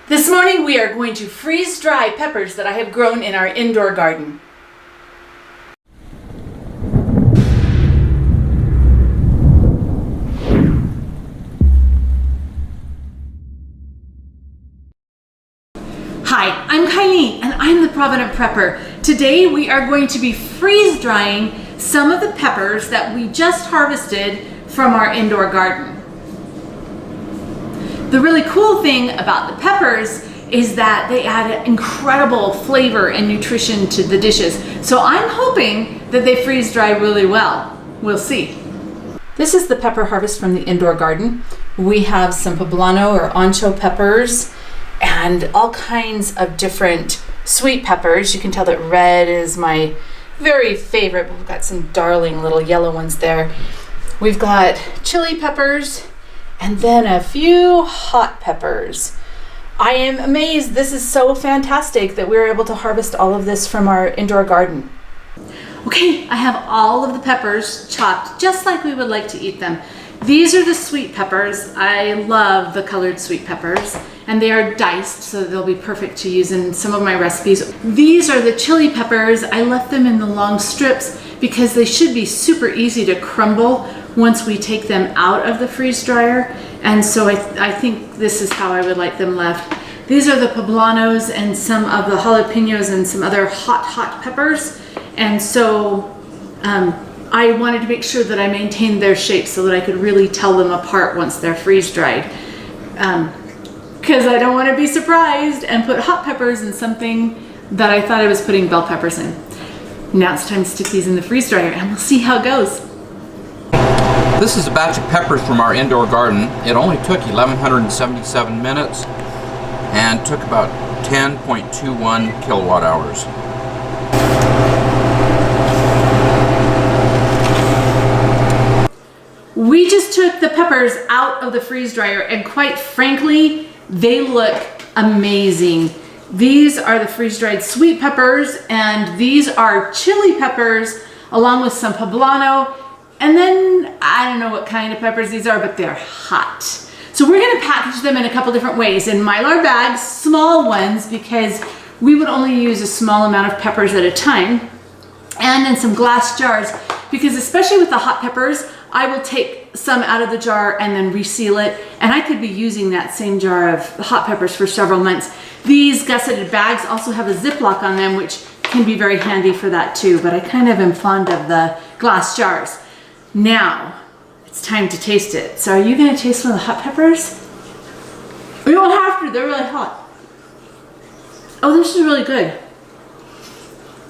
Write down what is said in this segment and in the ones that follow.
This morning we are going to freeze dry peppers that I have grown in our indoor garden. Hi, I'm Kylie and I'm the Provident Prepper. Today we are going to be freeze drying some of the peppers that we just harvested from our indoor garden. The really cool thing about the peppers is that they add incredible flavor and nutrition to the dishes. So I'm hoping that they freeze dry really well. We'll see. This is the pepper harvest from the indoor garden. We have some poblano or ancho peppers and all kinds of different sweet peppers. You can tell that red is my very favorite. We've got some darling little yellow ones there. We've got chili peppers and then a few hot peppers. I am amazed. This is so fantastic that we were able to harvest all of this from our indoor garden. Okay, I have all of the peppers chopped just like we would like to eat them. These are the sweet peppers. I love the colored sweet peppers, and they are diced so that they'll be perfect to use in some of my recipes. These are the chili peppers. I left them in the long strips because they should be super easy to crumble once we take them out of the freeze dryer. And so I think this is how I would like them left. These are the poblanos and some of the jalapenos and some other hot peppers. And so I wanted to make sure that I maintained their shape so that I could really tell them apart once they're freeze dried. Because I don't want to be surprised and put hot peppers in something that I thought I was putting bell peppers in. Now it's time to stick these in the freeze dryer and we'll see how it goes. This is a batch of peppers from our indoor garden. It only took 1,177 minutes and took about 10.21 kilowatt hours. We just took the peppers out of the freeze dryer and quite frankly, they look amazing. These are the freeze-dried sweet peppers and these are chili peppers along with some poblano. And then I don't know what kind of peppers these are, but they're hot. So we're gonna package them in a couple different ways. In Mylar bags, small ones, because we would only use a small amount of peppers at a time. And in some glass jars, because especially with the hot peppers, I will take some out of the jar and then reseal it. And I could be using that same jar of hot peppers for several months. These gusseted bags also have a Ziploc on them, which can be very handy for that too. But I kind of am fond of the glass jars. Now, it's time to taste it. So are you gonna taste one of the hot peppers? You don't have to, they're really hot. Oh, this is really good.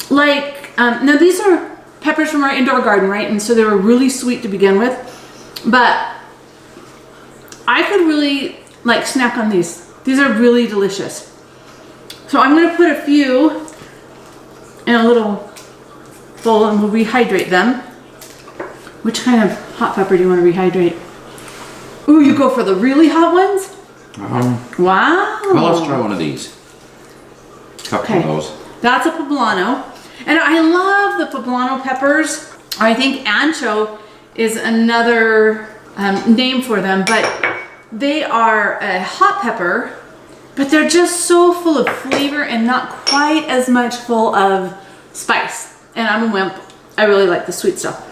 Like, now these are peppers from our indoor garden, right? And so they were really sweet to begin with, but I could really like snack on these. These are really delicious. So I'm gonna put a few in a little bowl and we'll rehydrate them. Which kind of hot pepper do you want to rehydrate? Ooh, you go for the really hot ones? Wow. Well, let's try one of these. Couple of those. That's a poblano. And I love the poblano peppers. I think ancho is another name for them, but they are a hot pepper, but they're just so full of flavor and not quite as much full of spice. And I'm a wimp. I really like the sweet stuff.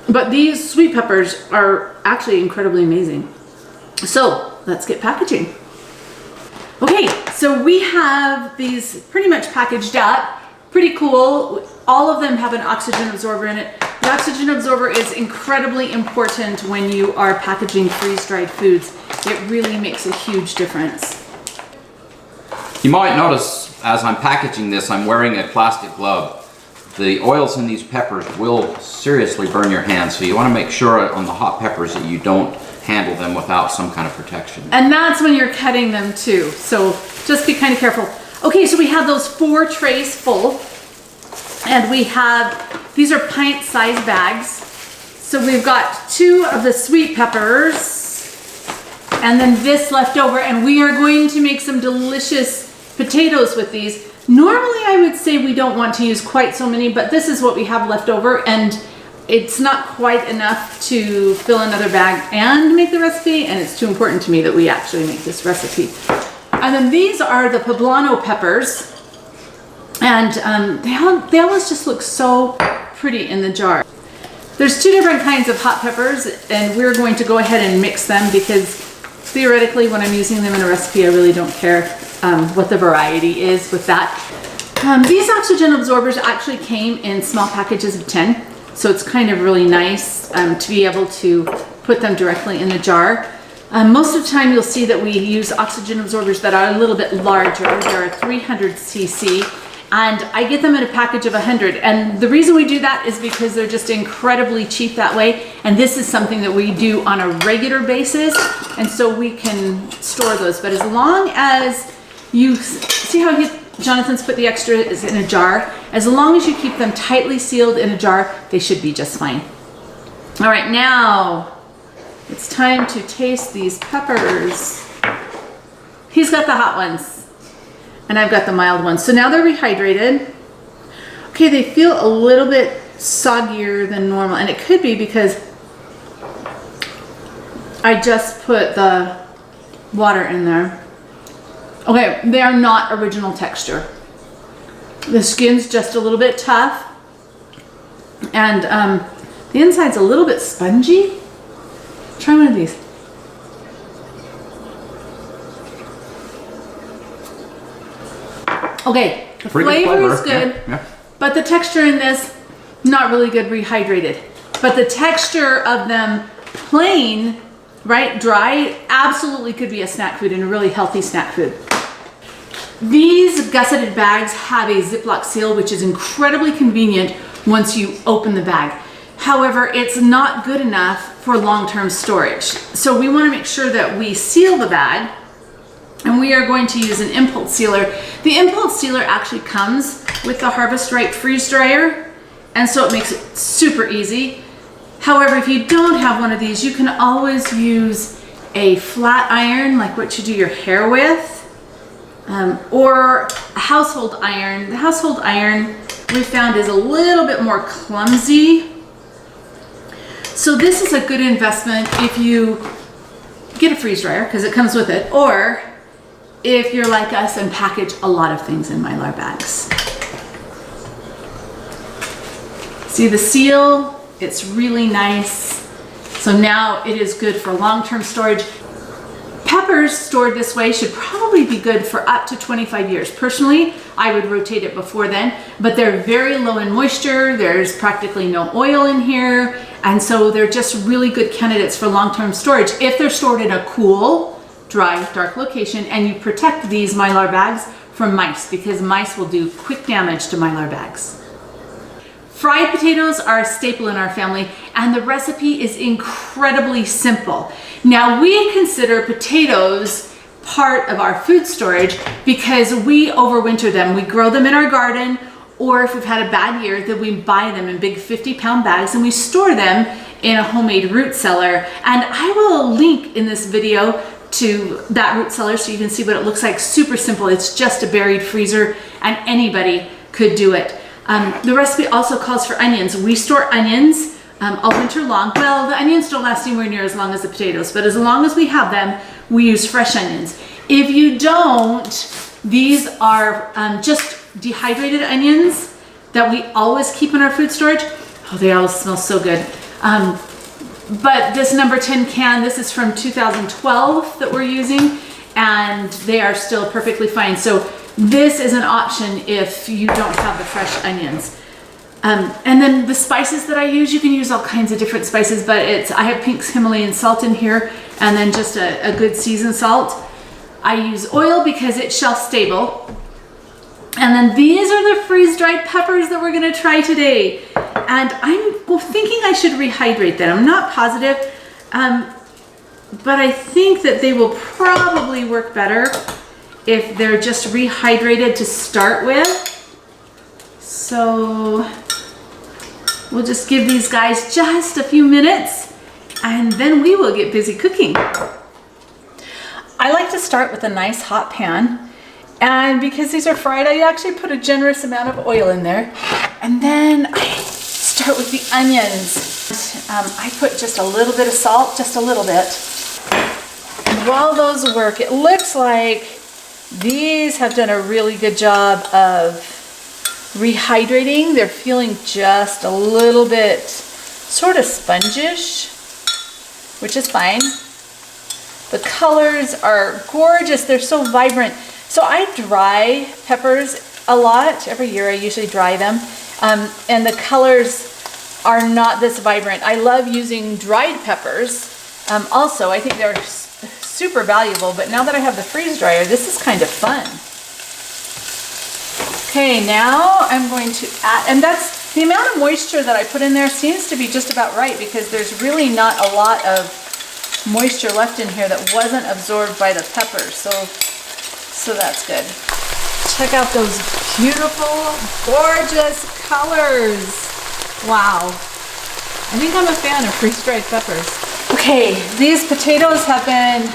But these sweet peppers are actually incredibly amazing. So let's get packaging. Okay, so we have these pretty much packaged up. Pretty cool. All of them have an oxygen absorber in it. The oxygen absorber is incredibly important when you are packaging freeze-dried foods. It really makes a huge difference. You might notice as I'm packaging this, I'm wearing a plastic glove. The oils in these peppers will seriously burn your hands, so you want to make sure on the hot peppers that you don't handle them without some kind of protection. And that's when you're cutting them too, so just be kind of careful. Okay, so we have those 4 trays full, and we have, these are pint-sized bags. So we've got 2 of the sweet peppers, and then this left over, and we are going to make some delicious potatoes with these. Normally I would say we don't want to use quite so many, but this is what we have left over and it's not quite enough to fill another bag and make the recipe, and it's too important to me that we actually make this recipe. And then these are the poblano peppers. And they always just look so pretty in the jar. There's two different kinds of hot peppers, and we're going to go ahead and mix them because theoretically when I'm using them in a recipe, I really don't care what the variety is with that. These oxygen absorbers actually came in small packages of 10, so it's kind of really nice to be able to put them directly in the jar. Most of the time you'll see that we use oxygen absorbers that are a little bit larger. They're 300 cc, and I get them in a package of 100. And the reason we do that is because they're just incredibly cheap that way. And this is something that we do on a regular basis, and so we can store those. But as long as you see how Jonathan's put the extras in a jar, as long as you keep them tightly sealed in a jar, they should be just fine. All right, now it's time to taste these peppers. He's got the hot ones, and I've got the mild ones. So now they're rehydrated. Okay, they feel a little bit soggier than normal, and it could be because I just put the water in there. Okay, they are not original texture. The skin's just a little bit tough, and the inside's a little bit spongy. Try one of these. Okay, the flavor is good, yeah. But the texture in this, not really good rehydrated. But the texture of them plain, right, dry, absolutely could be a snack food and a really healthy snack food. These gusseted bags have a Ziploc seal, which is incredibly convenient once you open the bag. However, it's not good enough for long-term storage. So we want to make sure that we seal the bag, and we are going to use an impulse sealer. The impulse sealer actually comes with the Harvest Right freeze dryer, and so it makes it super easy. However, if you don't have one of these, you can always use a flat iron, like what you do your hair with, or a household iron. The household iron we found is a little bit more clumsy. So this is a good investment if you get a freeze dryer, because it comes with it, or if you're like us and package a lot of things in Mylar bags. See the seal? It's really nice. So now it is good for long-term storage. Peppers stored this way should probably be good for up to 25 years. Personally, I would rotate it before then, but they're very low in moisture. There's practically no oil in here. And so they're just really good candidates for long-term storage if they're stored in a cool, dry, dark location, and you protect these Mylar bags from mice, because mice will do quick damage to Mylar bags. Fried potatoes are a staple in our family, and the recipe is incredibly simple. Now, we consider potatoes part of our food storage because we overwinter them. We grow them in our garden, or if we've had a bad year, then we buy them in big 50-pound bags and we store them in a homemade root cellar. And I will link in this video to that root cellar so you can see what it looks like. Super simple. It's just a buried freezer, and anybody could do it. The recipe also calls for onions. We store onions all winter long. Well, the onions don't last anywhere near as long as the potatoes, but as long as we have them, we use fresh onions. If you don't, these are just dehydrated onions that we always keep in our food storage. Oh, they always smell so good. But this number 10 can, this is from 2012 that we're using, and they are still perfectly fine. So this is an option if you don't have the fresh onions. And then the spices that I use, you can use all kinds of different spices, but I have Pink's Himalayan salt in here, and then just a good seasoned salt. I use oil because it's shelf stable. And then these are the freeze-dried peppers that we're gonna try today. And I'm thinking I should rehydrate them. I'm not positive, but I think that they will probably work better if they're just rehydrated to start with. So we'll just give these guys just a few minutes, and then we will get busy cooking. I like to start with a nice hot pan, and because these are fried, I actually put a generous amount of oil in there, and then I start with the onions. I put just a little bit of salt, just a little bit. And while those work, it looks like These have done a really good job of rehydrating. They're feeling just a little bit sort of spongish, which is fine. The colors are gorgeous. They're so vibrant. So I dry peppers a lot. Every year I usually dry them. And the colors are not this vibrant. I love using dried peppers. Also, I think they're super valuable, but now that I have the freeze dryer, this is kind of fun. Okay, now I'm going to add, and that's the amount of moisture that I put in there seems to be just about right, because there's really not a lot of moisture left in here that wasn't absorbed by the peppers, so that's good. Check out those beautiful, gorgeous colors. Wow. I think I'm a fan of freeze-dried peppers. Okay, these potatoes have been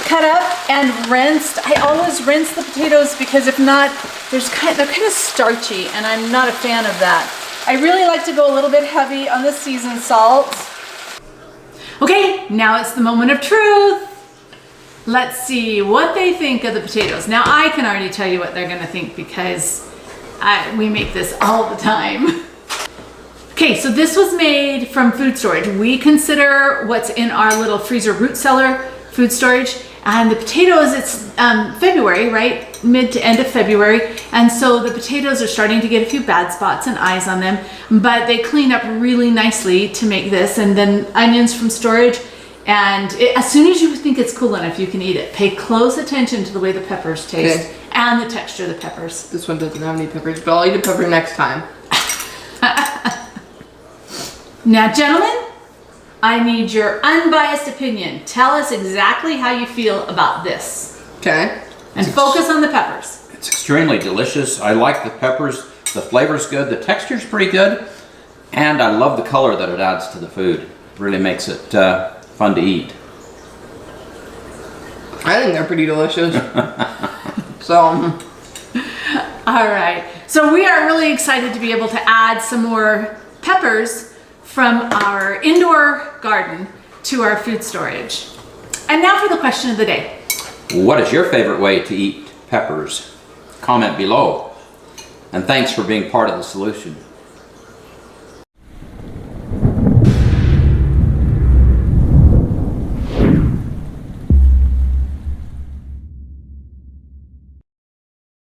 cut up and rinsed. I always rinse the potatoes because if not, they're kind of starchy, and I'm not a fan of that. I really like to go a little bit heavy on the seasoned salt. Okay, now it's the moment of truth. Let's see what they think of the potatoes. Now I can already tell you what they're gonna think because we make this all the time. Okay, so this was made from food storage. We consider what's in our little freezer root cellar food storage. And the potatoes, it's February, right? Mid to end of February. And so the potatoes are starting to get a few bad spots and eyes on them, but they clean up really nicely to make this. And then onions from storage. And as soon as you think it's cool enough, you can eat it. Pay close attention to the way the peppers taste and the texture of the peppers. This one doesn't have any peppers, but I'll eat a pepper next time. Now, gentlemen, I need your unbiased opinion. Tell us exactly how you feel about this. Okay. And focus on the peppers. It's extremely delicious. I like the peppers. The flavor's good. The texture's pretty good. And I love the color that it adds to the food. It really makes it fun to eat. I think they're pretty delicious. So. All right. So we are really excited to be able to add some more peppers from our indoor garden to our food storage. And now for the question of the day. What is your favorite way to eat peppers? Comment below. And thanks for being part of the solution.